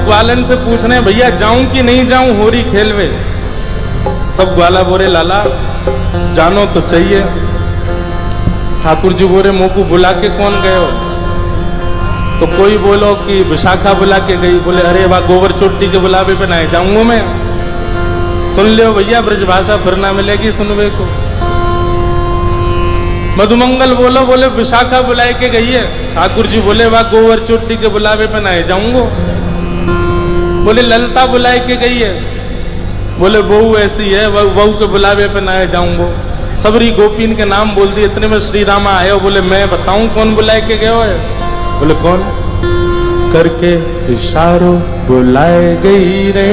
ग्वालन से पूछ रहे हैं भैया जाऊं कि नहीं जाऊं होरी खेलवे। सब ग्वाला बोरे लाला जानो तो चाहिए। ठाकुर जी बोरे मोह को बुला के कौन गए हो? तो कोई बोलो कि विशाखा बुला के गई। बोले अरे वाह गोबर चोटी के बुलावे पे ना जाऊंगा मैं। सुन लियो भैया ब्रजभाषा फिर ना मिलेगी सुनवे को। मधुमंगल बोलो बोले विशाखा बुलाए के गई है। ठाकुर जी बोले वाह गोबर चोटी के बुलावे पे ना जाऊंगा। बोले ललता बुलाए के गई है। बोले बहू ऐसी है बहू के बुलावे पे ना जाऊंगा। सबरी गोपीन के नाम बोल दिए। इतने में श्री रामा आए। बोले मैं बताऊं कौन बुलाए के गए है? बोले कौन? करके इशारों बुलाए गई रे,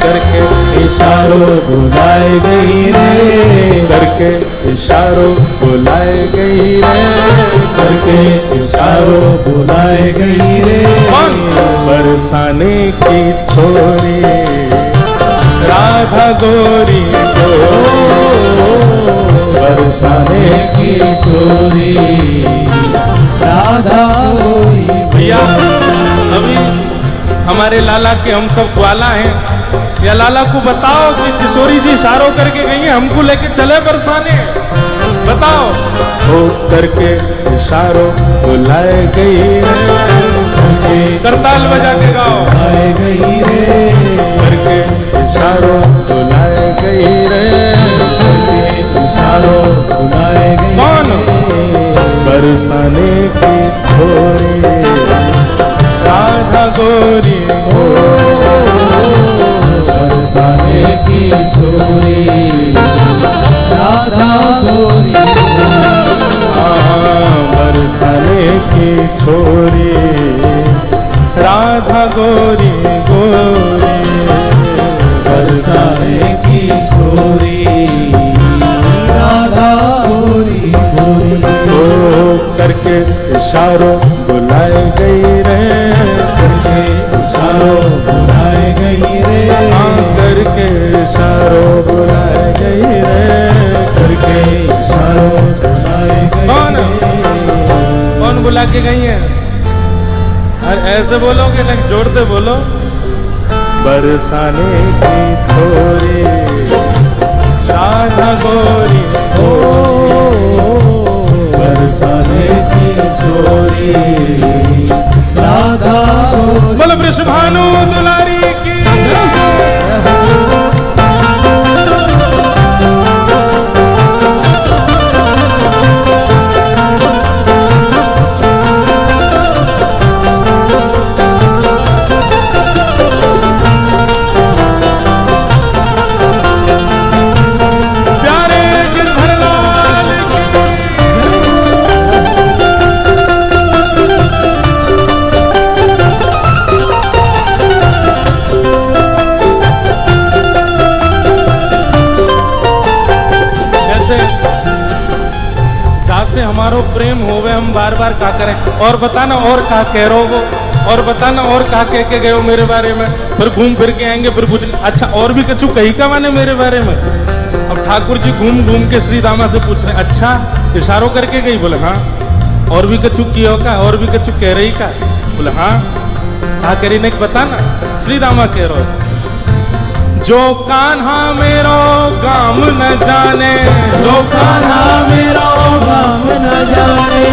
करके इशारों बुलाए गई रे, करके इशारों बुलाए गई रे, करके इशारों बुलाए गई रे। कौन? बरसाने की छोरी राधा गोरी को, बरसाने की छोरी राधा गोरी। भैया अभी हमारे लाला के हम सब ग्वाला हैं। या लाला को बताओ कि किशोरी जी इशारों करके गई है हमको लेके चले बरसाने। बताओ। हो करके इशारों बुलाए गई रे, करताल बजा के गाओ। बुलाए गई रे, करके इशारों बुलाए गई रे, करके इशारों बुलाए गई। कौन? बरसाने की छोरी राधा गोरी हो, बरसाने की छोरी राधा गोरी। बरसाने की छोरी राधा गोरी गोरी, बरसाने की छोरी राधा गोरी गोरी। ओ करके इशारों बुलाए गई रे, करके इशारों बुलाए गई रे, करके इशारों बुलाए गई रे, करके इशारों बुलाए गई। कौन? कौन बुला के गई है? अरे ऐसे बोलोगे ना जोड़ते बोलो। बरसाने की छोरी राधा गोरी हो, बरसाने की छोरी राधा गोरी। बोलो वृषभानु दुलारी की। हमारो प्रेम होवे हम बार बार का करें। और बताना और का कह रहे हो? और बताना और का कह के गए हो मेरे बारे में? फिर घूम फिर के आएंगे फिर पूछ अच्छा और भी कछु कही का माने मेरे बारे में? अब ठाकुर जी घूम घूम के श्री दामा से पूछ रहे अच्छा इशारों करके गई? बोले हाँ। और भी कछु किया का? और भी कछु कह रही का? बोले हाँ। कहा करी नहीं बताना। श्री दामा कह रहे जो कान्हा मेरो गाम न जाने, जो कान्हा मेरो गाम न जाने,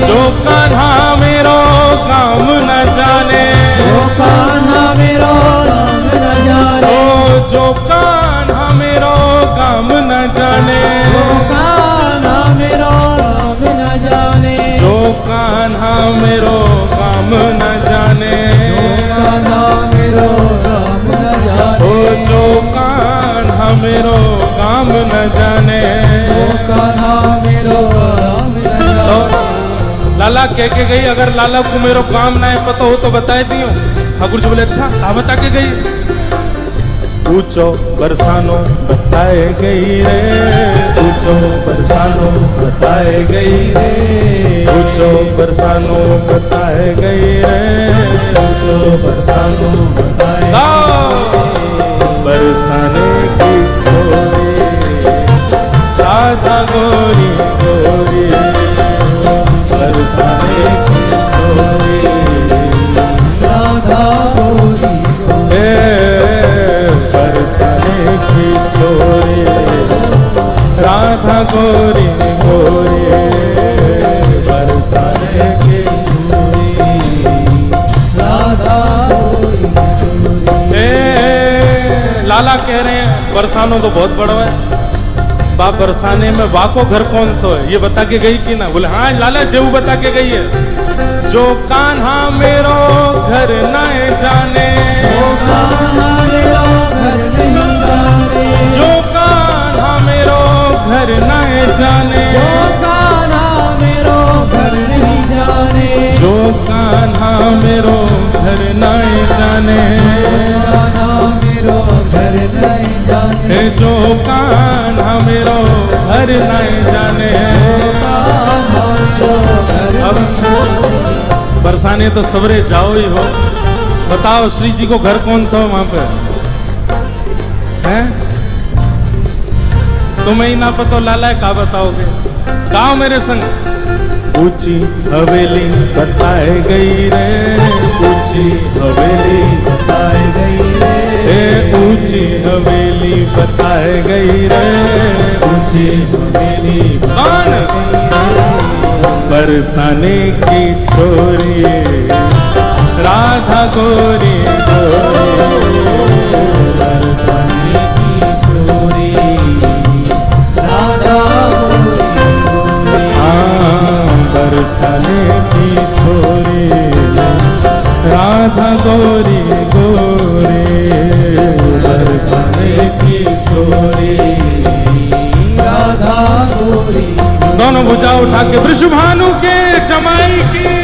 जो कान्हा मेरो गाम न जाने, जो कान्हा मेरो गाम न जाने, ओ जो कान्हा मेरो गाम न जाने, जो कान्हा मेरो गाम न जाने, जो कान्हा मेरो गाम न जाने, जो कान्हा मेरो गाम न जाने, ओ जो कान्हा मेरो गाम न जाने, जो कान्हा मेरो गाम न जाने। लाला कह के गई अगर लाला को मेरो काम ना है पता हो तो बताए दियो। ठाकुर जी बोले अच्छा कहा बता के गई? पूछो बरसानो बताए गई रे, पूछो बरसानो बताए गई रे, पूछो बरसानो बताए गई रे, पूछो बरसानो बताए बरसाने की छोरी राधा गोरी गोरी, बरसाने की छोरी राधा गोरी लाला कह रहे हैं बरसानो तो बहुत बड़ा है, बाप बरसाने में वाको घर कौन सा है ये बता के गई कि ना? बोले हाँ लाला जेऊ बता के गई है। जो कान्हा मेरो घर न जाने, जो कान्हा मेरो घर नहीं जाने, जो कान्हा मेरो घर न जाने, जो कान्हा मेरो घर नहीं जाने, जो कान्हा मेरो घर न जाने, कान्हा मेरो घर नहीं जाने, जो कान्हा मेरो घर न जाने। अब बरसाने तो सवरे जाओ ही हो, बताओ श्री जी को घर कौन सा हो वहां पे हैं? तुम्हें ही ना पता लाला है, का बताओगे? गाओ मेरे संग। ऊंची हवेली बताए गई रे, ऊंची हवेली बताए गई रे, ऊंची हवेली बताए गई रे, ऊंची हवेली कौन? बरसाने की छोरी राधा गोरी गोरी, बरसाने की छोरी राधा गोरी, हाँ बरसाने की छोरी राधा गोरी गोरी, बरसाने की छोरी राधा गोरी। दोनों भुजा उठा के वृषभानु के जमाई की।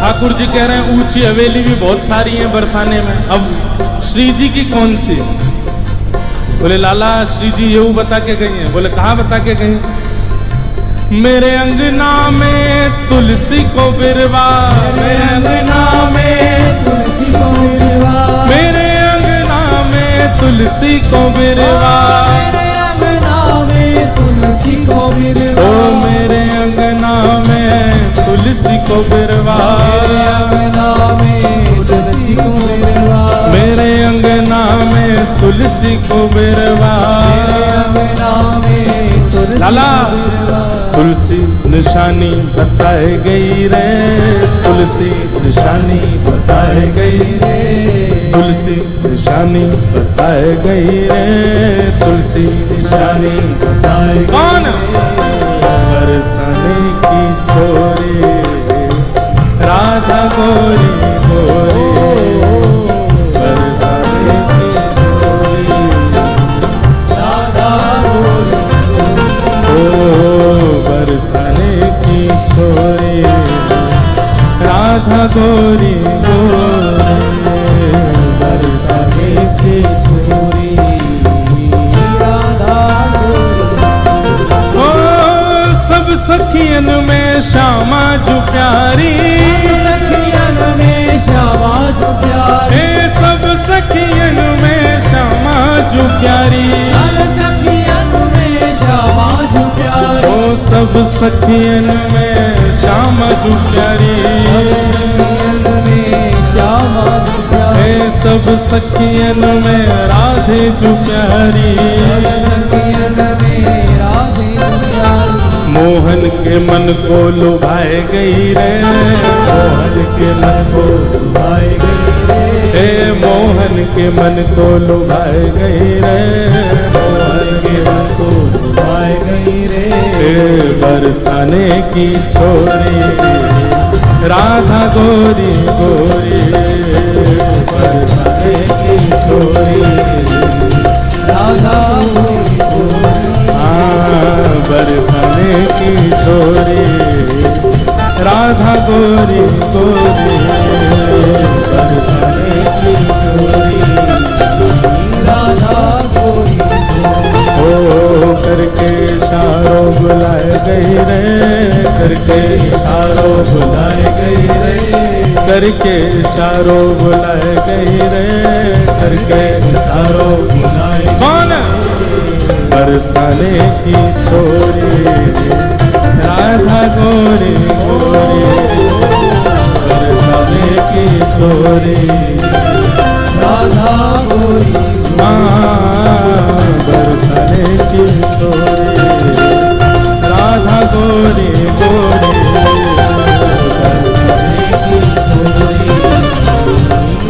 ठाकुर जी कह रहे हैं ऊंची हवेली भी बहुत सारी है बरसाने में, अब श्री जी की कौन सी? बोले लाला श्री जी ये बता के गई हैं। बोले कहाँ बता के गई? मेरे अंगना में तुलसी को बिरवा, मेरे अंगना में तुलसी को बिरवा, मेरे अंगना में तुलसी को बिरवा, मेरे अंगना में तुलसी को बिरवा, ओ मेरे अंगना में तुलसी को बिरवा, मेरे अंगना में तुलसी को बिरवा, मेरे अंगना में तुलसी को बिरवा, मेरे अंगना में तुलसी लाला को बिरवा। तुलसी निशानी बताई गई रे, तुलसी निशानी बताई गई रे, तुलसी निशानी बताई गई रे, तुलसी निशानी बताए कौन? बरसाने की छोरी राधा गोरी गोरी, बरसाने की छोरी राधा गोरी, ओ बरसाने की छोरी राधा गोरी गोरी, बरसाने की छोरी राधा गोरी। ओ सब सखियन में श्यामा जो प्यारी, सखियन में श्यामा जो प्यारी, ए सब सखियन में श्यामा जो प्यारी, सब सखियन में श्यामा जो प्यारी, ओ सब सखियन में श्यामा जो प्यारी, सखियन में श्यामा जो प्यारी, ए सब सखियन में राधे जो प्यारी, सखियन में राधे जो प्यारी, मोहन के मन को लुभाए गई रे, मोहन के मन को लुभाए गई रे, ए मोहन के मन को लुभाए गई रे, मोहन के मन को लुभाए गई रे, ए बरसाने की छोरी राधा गोरी गोरी, बरसाने की छोरी राधा गोरी गोरी, बरसाने की छोरी राधा गोरी गोरी, बरसाने की छोरी राधा करके इशारों बुलाए गई रे, करके इशारों बुलाए। कौन? बरसाने की छोरी राधा गोरी गोरी, बरसाने की छोरी राधा गोरी बरसाने की छोरी राधा गोरी गोरी, बरसाने की छोरी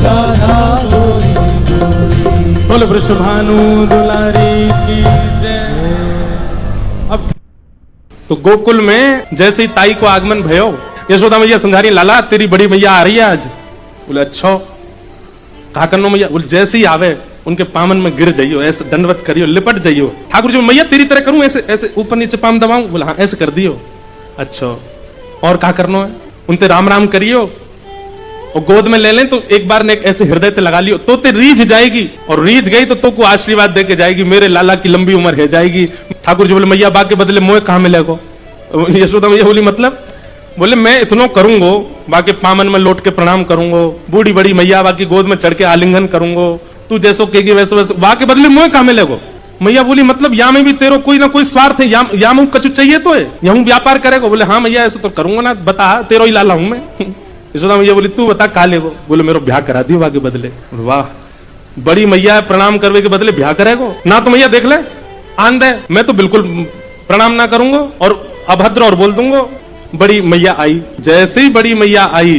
राधा गोरी गोरी। बोल वृषभानु दुलारी की जय। अब तो गोकुल में जैसे ही ताई को आगमन भयो, यशोदा मैया समझा लाला तेरी बड़ी मैया आ रही है आज। बोले अच्छा कहा करनो मैया? बोले जैसे ही आवे उनके पामन में गिर जाइयो, ऐसे दंडवत करियो, लिपट जाइयो। ठाकुर जी मैया तेरी तरह करूं ऐसे ऐसे ऊपर नीचे पाम दबाऊं? बोला हाँ ऐसे कर दियो। अच्छा और कहा करनो है? उनते राम राम करियो और गोद में ले लें तो एक बार ने ऐसे हृदय ते लगा लियो तो ते रीझ जाएगी, और रीझ गई तो को आशीर्वाद दे के जाएगी, मेरे लाला की लंबी उम्र है जाएगी। ठाकुर जी बोले मैया बा के बदले मोह कहां मिलेगो? यशोदा मैया बोली मतलब? बोले मैं इतनो करूंगो, बाकी पामन में लौट के प्रणाम करूंगो, बूढ़ी बड़ी मैया बाकी गोद में चढ़ के आलिंगन करूंगो, तू जैसो कहेगी वैसे वैसे, बा के बदले मुझे कहां मिलेगो? मैया बोली मतलब या में भी तेरो कोई ना कोई स्वार्थ है, या में कछु चाहिए तो है, यहूं व्यापार करेगा? बोले हाँ मैया ऐसे तो करूंगा ना, बता तेरो ही लाला हूं मैं। यशोदा मैया बोली तू बता कहा लेगो? बोले मेरे ब्याह करा दियो बा के बदले। वाह बड़ी मैया प्रणाम करवे के बदले ब्याह करेगो ना? तो मैया देख ले आन दे, मैं तो बिल्कुल प्रणाम ना करूंगा और अभद्र और बोल दूंगा। बड़ी मैया आई, जैसे ही बड़ी मैया आई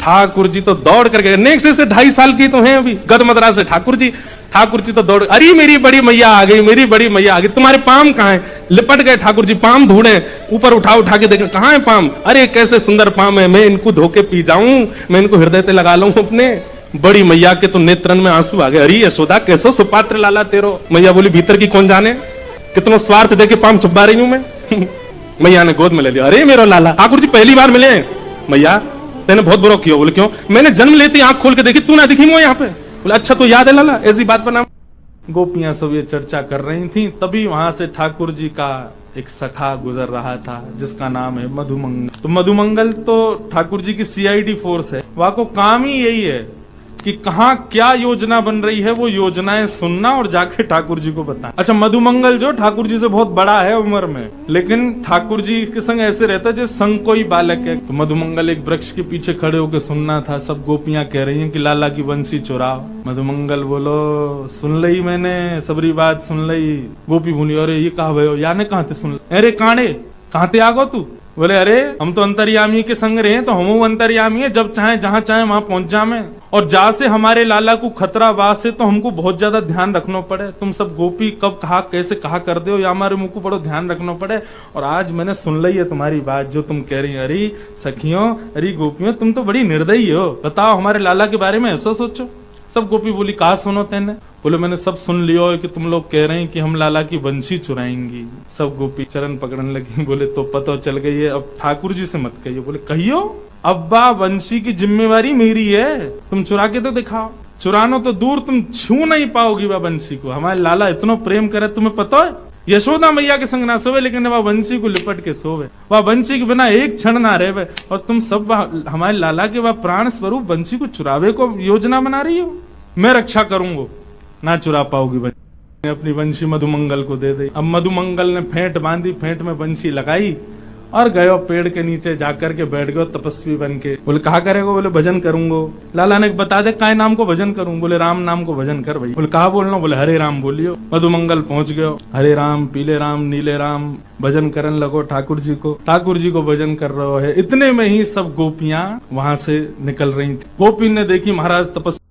ठाकुर जी तो दौड़ करके, नेक्स्ट से 2.5 साल की तो हैं अभी, गदमदरा से ठाकुर जी तो दौड़, अरे मेरी बड़ी मैया आ गई, मेरी बड़ी मैया आ गई, तुम्हारे पाम कहाँ हैं? लिपट गए ठाकुर जी, पाम ढूंढे, ऊपर उठा के देखे कहाँ है पाम? अरे कैसे सुंदर पाम है, मैं इनको धोके पी जाऊं, मैं इनको हृदय पे लगा लूं अपने। बड़ी मैया के तो नेत्रन में आंसू आ गए, अरे यशोदा कैसो सुपात्र लाला तेरो। मैया बोली भीतर की कौन जाने, कितना स्वार्थ देके पाम चुबा रही हूं मैं। मैया ने गोद में ले लिया, अरे मेरा लाला। ठाकुर जी पहली बार मिले, मैया तेने बहुत बुरा किया। बोले क्यों? मैंने जन्म लेती आंख खोल के देखी, तू ना दिखी मुझे यहाँ पे। बोले अच्छा तो याद है लाला ऐसी बात बना। गोपियां सब ये चर्चा कर रही थी, तभी वहां से ठाकुर जी का एक सखा गुजर रहा था जिसका नाम है मधुमंगल। तो मधुमंगल तो ठाकुर जी की CID फोर्स है, वहां को काम ही यही है कि कहाँ क्या योजना बन रही है, वो योजनाएं सुनना और जाके ठाकुर जी को बताना। अच्छा मधुमंगल जो ठाकुर जी से बहुत बड़ा है उम्र में, लेकिन ठाकुर जी के संग ऐसे रहता है जैसे संग कोई बालक है। तो मधुमंगल एक वृक्ष के पीछे खड़े होकर सुनना था, सब गोपियां कह रही हैं कि लाला की बंसी चुराओ। मधुमंगल बोलो सुन ली मैंने, सबरी बात सुन ली। गोपी बोली अरे ये कहा भयो, याने कहाँ थे सुन? अरे कांडे कहाँ ते आगो तू? बोले अरे हम तो अंतर्यामी के संग रहे, तो हम अंतर्यामी है, जब चाहे जहां चाहे वहां पहुंच जामे, और जहां से हमारे लाला को खतरा वास है तो हमको बहुत ज्यादा ध्यान रखना पड़े। तुम सब गोपी कब कहा कैसे कहा कर दो, या हमारे मुंह को बड़ो ध्यान रखना पड़े। और आज मैंने सुन ली है तुम्हारी बात जो तुम कह रही हो। अरे सखियों, अरे गोपियों, तुम तो बड़ी निर्दयी हो, बताओ हमारे लाला के बारे में ऐसा सोचो। सब गोपी बोली कहा सुनो तेने? बोले मैंने सब सुन लियो कि तुम लोग कह रहे हैं कि हम लाला की बंसी चुराएंगी। सब गोपी चरण पकड़ने लगी। बोले तो पता चल गई है, अब ठाकुर जी से मत कहियो। बोले कहियो, अब्बा बंसी की जिम्मेवारी मेरी है, तुम चुरा के तो दिखाओ। चुरानो तो दूर, तुम छू नहीं पाओगी वह बंसी को। हमारे लाला इतना प्रेम करे, तुम्हें पता है यशोदा मैया के संग ना सोवे, लेकिन वह बंसी को लिपट के सोवे, वह बंसी के बिना एक क्षण ना रहे। और तुम सब हमारे लाला के वह प्राण स्वरूप बंसी को चुरावे को योजना बना रही हो। मैं रक्षा करूंगा, ना चुरा पाओगी बंसी। अपनी बंसी मधुमंगल को दे दी। अब मधुमंगल ने फेंट बांधी, फेंट में बंसी लगाई और गयो पेड़ के नीचे जाकर के बैठ गयो तपस्वी बन के। बोले कहा करेगो? बोले भजन करूंगो। लाला ने बता दे काय नाम को भजन करूं? बोले राम नाम को भजन कर भाई। बोले कहा बोलना? बोले हरे राम बोलियो। मधुमंगल पहुंच गयो, हरे राम पीले राम नीले राम भजन करन लगो ठाकुर जी को। ठाकुर जी को भजन कर रहे है। इतने में ही सब गोपियां वहां से निकल रही थी। गोपी ने देखी महाराज तपस्वी